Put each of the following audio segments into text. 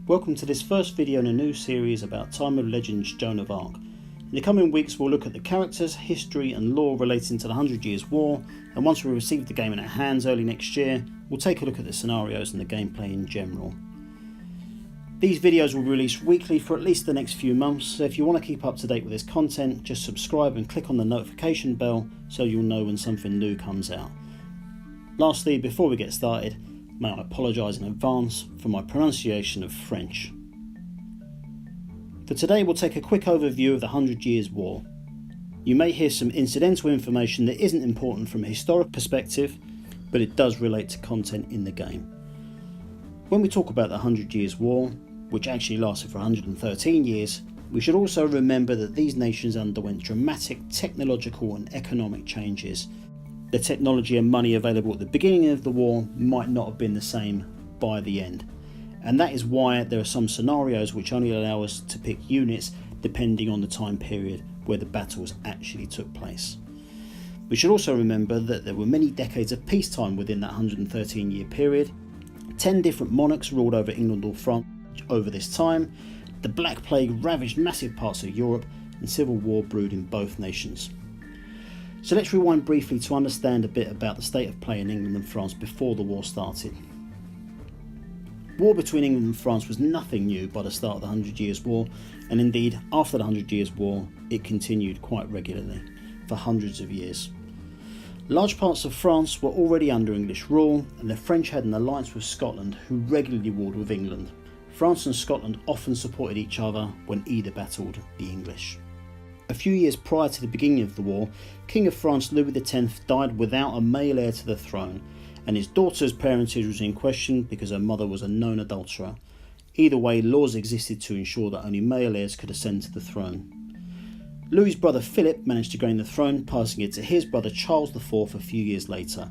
Welcome to this first video in a new series about Time of Legend's Joan of Arc. In the coming weeks we'll look at the characters, history and lore relating to the 100 Years' War, and once we receive the game in our hands early next year, we'll take a look at the scenarios and the gameplay in general. These videos will be released weekly for at least the next few months, so if you want to keep up to date with this content, just subscribe and click on the notification bell so you'll know when something new comes out. Lastly, before we get started, may I apologise in advance for my pronunciation of French. For today we'll take a quick overview of the 100 Years' War. You may hear some incidental information that isn't important from a historic perspective, but it does relate to content in the game. When we talk about the 100 Years' War, which actually lasted for 113 years, we should also remember that these nations underwent dramatic technological and economic changes. The technology and money available at the beginning of the war might not have been the same by the end. And that is why there are some scenarios which only allow us to pick units depending on the time period where the battles actually took place. We should also remember that there were many decades of peacetime within that 113-year period. 10 different monarchs ruled over England or France over this time. The Black Plague ravaged massive parts of Europe and civil war brewed in both nations. So let's rewind briefly to understand a bit about the state of play in England and France before the war started. War between England and France was nothing new by the start of the 100 Years' War, and indeed after the 100 Years' War it continued quite regularly for hundreds of years. Large parts of France were already under English rule, and the French had an alliance with Scotland, who regularly warred with England. France and Scotland often supported each other when either battled the English. A few years prior to the beginning of the war, King of France Louis X died without a male heir to the throne, and his daughter's parentage was in question because her mother was a known adulterer. Either way, laws existed to ensure that only male heirs could ascend to the throne. Louis's brother Philip managed to gain the throne, passing it to his brother Charles IV a few years later.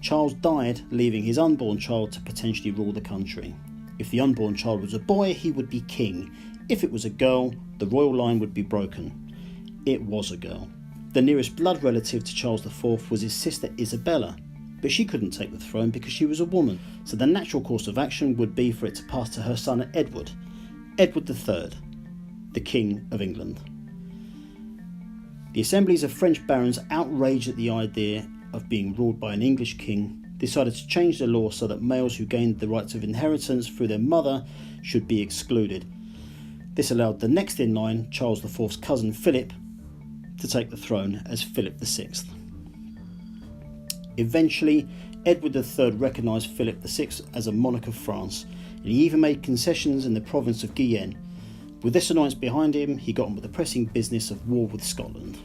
Charles died, leaving his unborn child to potentially rule the country. If the unborn child was a boy, he would be king. If it was a girl, the royal line would be broken. It was a girl. The nearest blood relative to Charles IV was his sister Isabella, but she couldn't take the throne because she was a woman, so the natural course of action would be for it to pass to her son Edward III, the King of England. The assemblies of French barons, outraged at the idea of being ruled by an English king, decided to change the law so that males who gained the rights of inheritance through their mother should be excluded. This allowed the next in line, Charles IV's cousin Philip, to take the throne as Philip VI. Eventually, Edward III recognised Philip VI as a monarch of France, and he even made concessions in the province of Guyenne. With this alliance behind him, he got on with the pressing business of war with Scotland.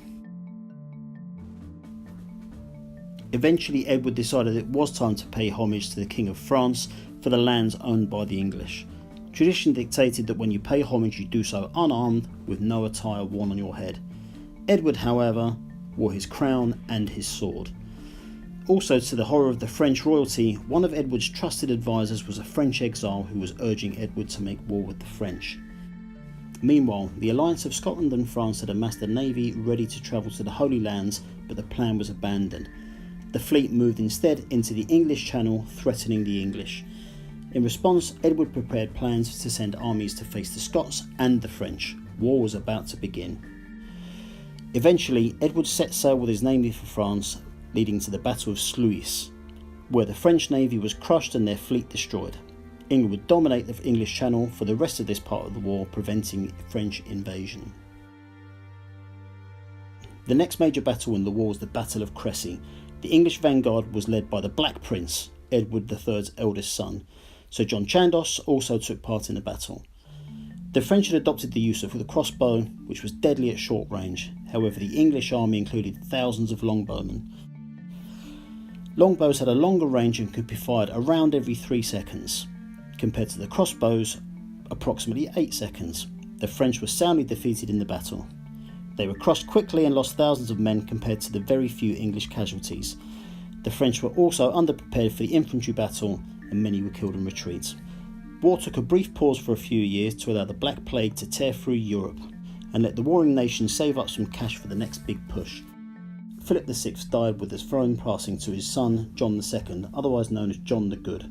Eventually, Edward decided it was time to pay homage to the King of France for the lands owned by the English. Tradition dictated that when you pay homage you do so unarmed, with no attire worn on your head. Edward, however, wore his crown and his sword. Also, to the horror of the French royalty, one of Edward's trusted advisors was a French exile who was urging Edward to make war with the French. Meanwhile, the alliance of Scotland and France had amassed a navy ready to travel to the Holy Lands, but the plan was abandoned. The fleet moved instead into the English Channel, threatening the English. In response, Edward prepared plans to send armies to face the Scots and the French. War was about to begin. Eventually, Edward set sail with his navy for France, leading to the Battle of Sluis, where the French navy was crushed and their fleet destroyed. England would dominate the English Channel for the rest of this part of the war, preventing French invasion. The next major battle in the war was the Battle of Crecy. The English vanguard was led by the Black Prince, Edward III's eldest son. Sir John Chandos also took part in the battle. The French had adopted the use of the crossbow, which was deadly at short range. However, the English army included thousands of longbowmen. Longbows had a longer range and could be fired around every 3 seconds, compared to the crossbows, approximately 8 seconds. The French were soundly defeated in the battle. They were crushed quickly and lost thousands of men compared to the very few English casualties. The French were also underprepared for the infantry battle, and many were killed in retreat. War took a brief pause for a few years to allow the Black Plague to tear through Europe and let the warring nations save up some cash for the next big push. Philip VI died with his throne passing to his son John II, otherwise known as John the Good.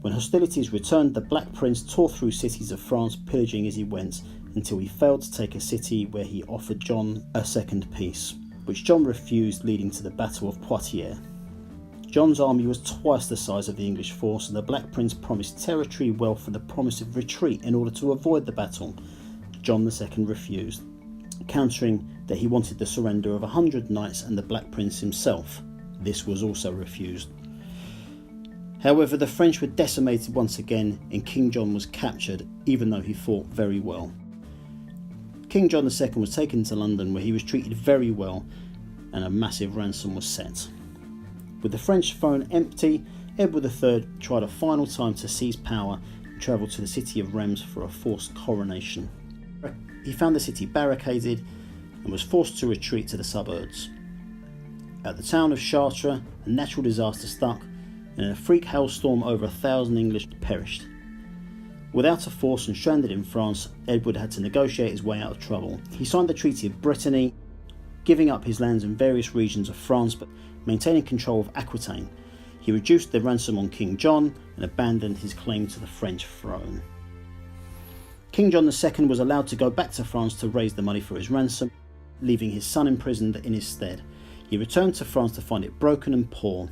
When hostilities returned, the Black Prince tore through cities of France, pillaging as he went, until he failed to take a city where he offered John a second peace, which John refused, leading to the Battle of Poitiers. John's army was twice the size of the English force, and the Black Prince promised territory, wealth and the promise of retreat in order to avoid the battle. John II refused, countering that he wanted the surrender of 100 knights and the Black Prince himself. This was also refused. However, the French were decimated once again and King John was captured, even though he fought very well. King John II was taken to London, where he was treated very well and a massive ransom was set. With the French throne empty, Edward III tried a final time to seize power and travelled to the city of Reims for a forced coronation. He found the city barricaded and was forced to retreat to the suburbs. At the town of Chartres, a natural disaster struck, and in a freak hailstorm over 1,000 English perished. Without a force and stranded in France, Edward had to negotiate his way out of trouble. He signed the Treaty of Brittany, giving up his lands in various regions of France but maintaining control of Aquitaine. He reduced the ransom on King John and abandoned his claim to the French throne. King John II was allowed to go back to France to raise the money for his ransom, leaving his son imprisoned in his stead. He returned to France to find it broken and poor.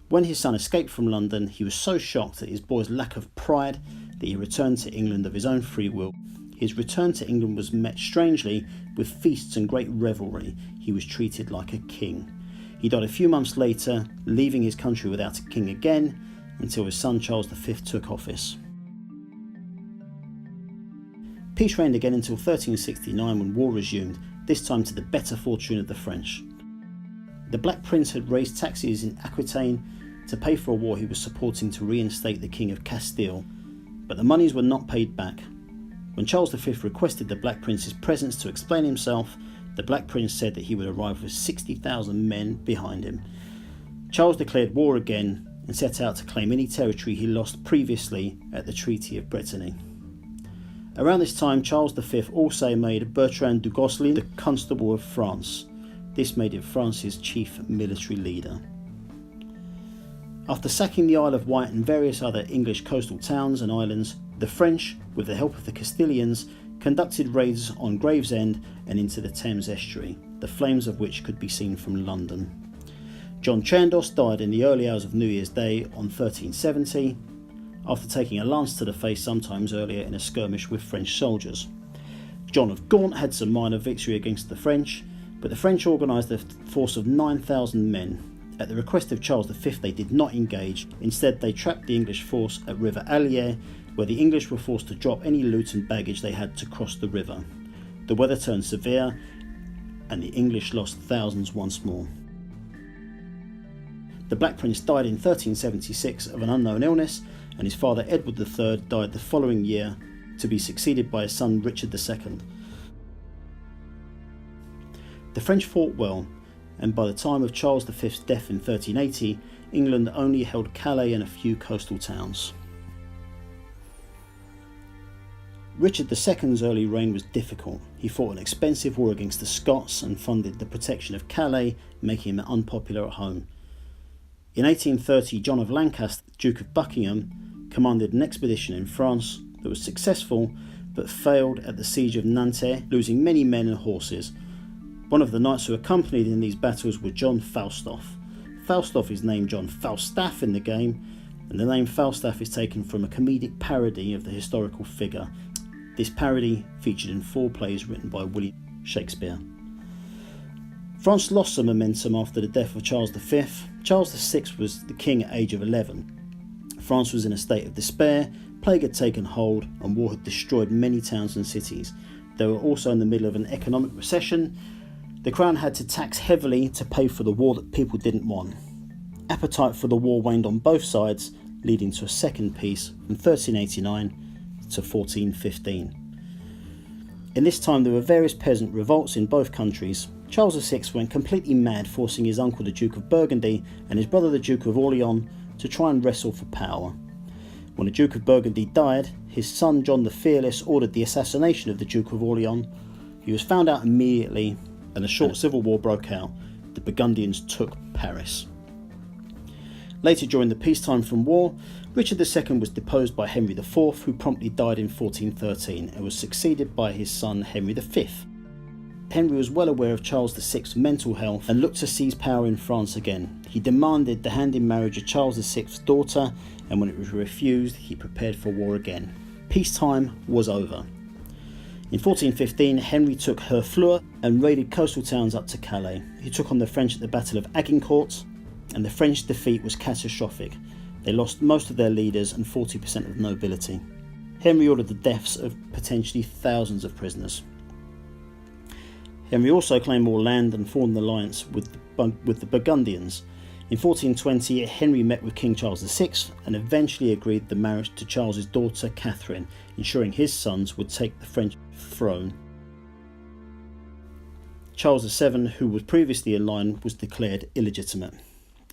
When his son escaped from London, he was so shocked at his boy's lack of pride that he returned to England of his own free will. His return to England was met strangely with feasts and great revelry. He was treated like a king. He died a few months later, leaving his country without a king again until his son Charles V took office. Peace reigned again until 1369, when war resumed, this time to the better fortune of the French. The Black Prince had raised taxes in Aquitaine to pay for a war he was supporting to reinstate the King of Castile, but the monies were not paid back. When Charles V requested the Black Prince's presence to explain himself, the Black Prince said that he would arrive with 60,000 men behind him. Charles declared war again and set out to claim any territory he lost previously at the Treaty of Brittany. Around this time, Charles V also made Bertrand du Guesclin the Constable of France. This made him France's chief military leader. After sacking the Isle of Wight and various other English coastal towns and islands, the French, with the help of the Castilians, conducted raids on Gravesend and into the Thames estuary, the flames of which could be seen from London. John Chandos died in the early hours of New Year's Day on 1370, after taking a lance to the face sometimes earlier in a skirmish with French soldiers. John of Gaunt had some minor victory against the French, but the French organised a force of 9,000 men. At the request of Charles V, they did not engage. Instead, they trapped the English force at River Allier, where the English were forced to drop any loot and baggage they had to cross the river. The weather turned severe, and the English lost thousands once more. The Black Prince died in 1376 of an unknown illness, and his father Edward III died the following year, to be succeeded by his son Richard II. The French fought well, and by the time of Charles V's death in 1380, England only held Calais and a few coastal towns. Richard II's early reign was difficult. He fought an expensive war against the Scots and funded the protection of Calais, making him unpopular at home. In 1830, John of Lancaster, Duke of Buckingham, commanded an expedition in France that was successful but failed at the siege of Nantes, losing many men and horses. One of the knights who accompanied in these battles was John Falstaff. Falstaff is named John Falstaff in the game, and the name Falstaff is taken from a comedic parody of the historical figure. This parody featured in 4 plays written by William Shakespeare. France lost some momentum after the death of Charles V. Charles VI was the king at age of 11. France was in a state of despair, plague had taken hold, and war had destroyed many towns and cities. They were also in the middle of an economic recession. The crown had to tax heavily to pay for the war that people didn't want. Appetite for the war waned on both sides, leading to a second peace from 1389 to 1415. In this time there were various peasant revolts in both countries. Charles VI went completely mad, forcing his uncle the Duke of Burgundy and his brother the Duke of Orleans to try and wrestle for power. When the Duke of Burgundy died, his son John the Fearless ordered the assassination of the Duke of Orleans. He was found out immediately, and a short civil war broke out. The Burgundians took Paris. Later during the peacetime from war, Richard II was deposed by Henry IV, who promptly died in 1413 and was succeeded by his son Henry V. Henry was well aware of Charles VI's mental health and looked to seize power in France again. He demanded the hand in marriage of Charles VI's daughter, and when it was refused, he prepared for war again. Peacetime was over. In 1415, Henry took Harfleur and raided coastal towns up to Calais. He took on the French at the Battle of Agincourt, and the French defeat was catastrophic. They lost most of their leaders and 40% of the nobility. Henry ordered the deaths of potentially thousands of prisoners. Henry also claimed more land and formed an alliance with the Burgundians. In 1420, Henry met with King Charles VI and eventually agreed the marriage to Charles's daughter Catherine, ensuring his sons would take the French throne. Charles VII, who was previously in line, was declared illegitimate.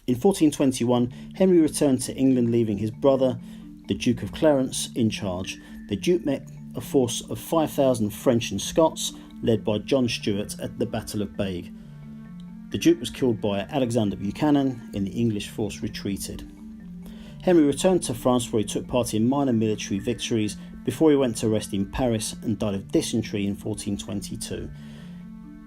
In 1421, Henry returned to England, leaving his brother, the Duke of Clarence, in charge. The Duke met a force of 5,000 French and Scots, led by John Stuart at the Battle of Bègue. The Duke was killed by Alexander Buchanan, and the English force retreated. Henry returned to France, where he took part in minor military victories before he went to rest in Paris and died of dysentery in 1422.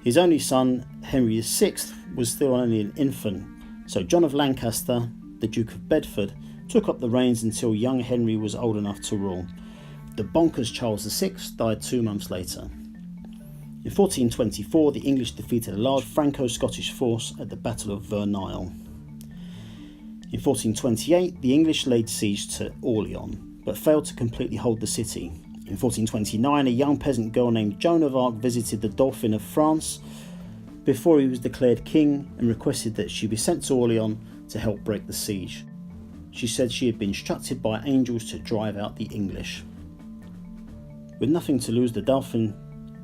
His only son, Henry VI, was still only an infant, so John of Lancaster, the Duke of Bedford, took up the reins until young Henry was old enough to rule. The bonkers Charles VI died 2 months later. In 1424, the English defeated a large Franco-Scottish force at the Battle of Verneuil. In 1428, the English laid siege to Orleans, but failed to completely hold the city. In 1429, a young peasant girl named Joan of Arc visited the Dauphin of France before he was declared king and requested that she be sent to Orleans to help break the siege. She said she had been instructed by angels to drive out the English. With nothing to lose, the Dauphin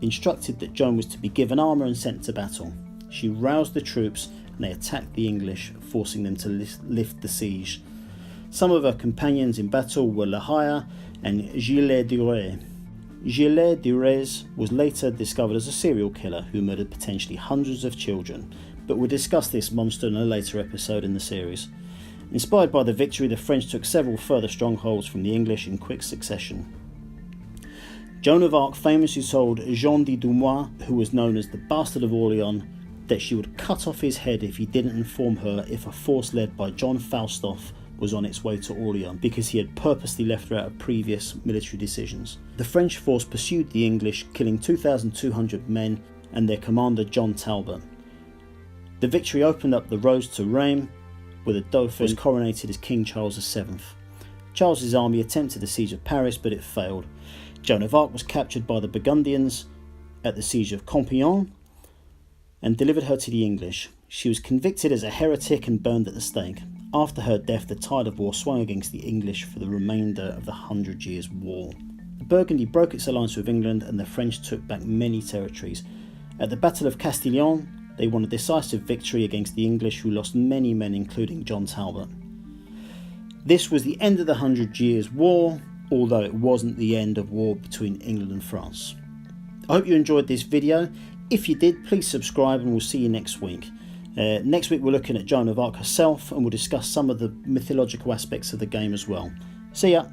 instructed that Joan was to be given armour and sent to battle. She roused the troops and they attacked the English, forcing them to lift the siege. Some of her companions in battle were La Hire and Gilles de Rais. Gilles de Rais was later discovered as a serial killer who murdered potentially hundreds of children, but we'll discuss this monster in a later episode in the series. Inspired by the victory, the French took several further strongholds from the English in quick succession. Joan of Arc famously told Jean de Dumois, who was known as the Bastard of Orleans, that she would cut off his head if he didn't inform her if a force led by John Falstaff was on its way to Orleans, because he had purposely left her out of previous military decisions. The French force pursued the English, killing 2,200 men and their commander John Talbot. The victory opened up the roads to Reims, where the Dauphin was coronated as King Charles VII. Charles's army attempted the siege of Paris, but it failed. Joan of Arc was captured by the Burgundians at the siege of Compiègne and delivered her to the English. She was convicted as a heretic and burned at the stake. After her death, the tide of war swung against the English for the remainder of the 100 Years' War. Burgundy broke its alliance with England and the French took back many territories. At the Battle of Castillon, they won a decisive victory against the English, who lost many men, including John Talbot. This was the end of the 100 Years' War, although it wasn't the end of war between England and France. I hope you enjoyed this video. If you did, please subscribe and we'll see you next week. Next week we're looking at Joan of Arc herself and we'll discuss some of the mythological aspects of the game as well. See ya!